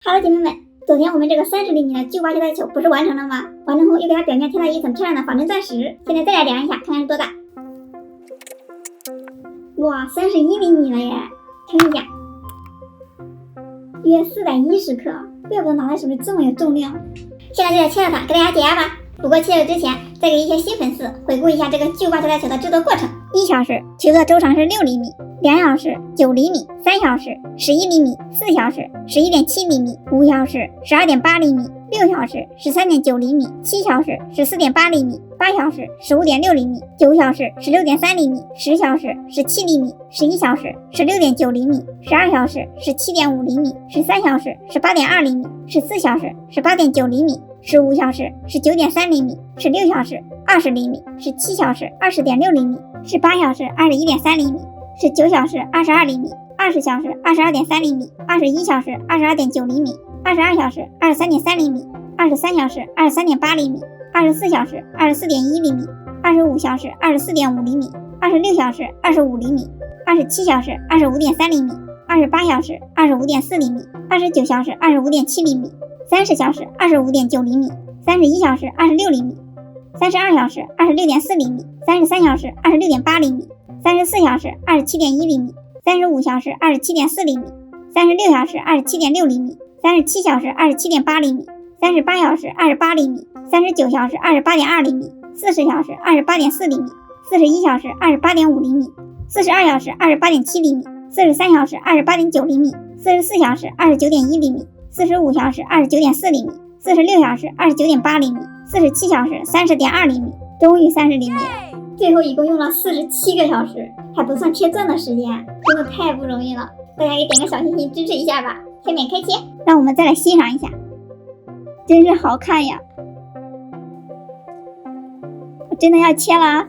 好了，姐妹们，昨天我们这个30厘米的巨挂球台球不是完成了吗？完成后又给它表面贴了一层漂亮的仿真钻石，现在再来量一下，看看是多大。哇，31厘米了耶！称一下，约410克，怪不得拿来手里这么有重量。现在就来切了它，给大家解压吧。不过切肉之前，再给一些新粉丝回顾一下这个巨挂球台球的制作过程。1小时，球的周长是6厘米；2小时9厘米；3小时11厘米；4小时11.7厘米；5小时12.8厘米；6小时13.9厘米；7小时14.8厘米；8小时15.6厘米；9小时16.3厘米；10小时17厘米；11小时16.9厘米；12小时17.5厘米；13小时18.2厘米；14小时18.9厘米；15小时19.3厘米；16小时20厘米；17小时20.6厘米；18小时21.3厘米；19小时22厘米；20小时22.3厘米；21小时22.9厘米；22小时23.3厘米；23小时23.8厘米；24小时24.1厘米；25小时24.5厘米；26小时25厘米；27小时25.3厘米；28小时25.4厘米；29小时25.7厘米；30小时25.9厘米；31小时26厘米；32小时26.4厘米；33小时26.8厘米；34小时27.1厘米；35小时27.4厘米；36小时27.6厘米；37小时27.8厘米；38小时28厘米；39小时28.2厘米；40小时28.4厘米；41小时28.5厘米；42小时28.7厘米；43小时28.9厘米；44小时29.1厘米；45小时29.4厘米；46小时29.8厘米；47小时30.2厘米。终于30厘米了，最后一共用了47个小时，还不算切钻的时间，真的太不容易了。大家给点个小心心支持一下吧。下面开切，让我们再来欣赏一下，真是好看呀！我真的要切了啊！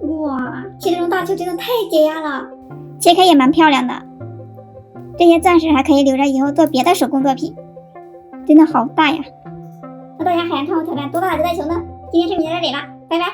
哇，切这种大球真的太解压了，切开也蛮漂亮的。这些钻石还可以留着以后做别的手工作品，真的好大呀！那大家还想看我挑战多大的球台球呢？今天视频就到这里了。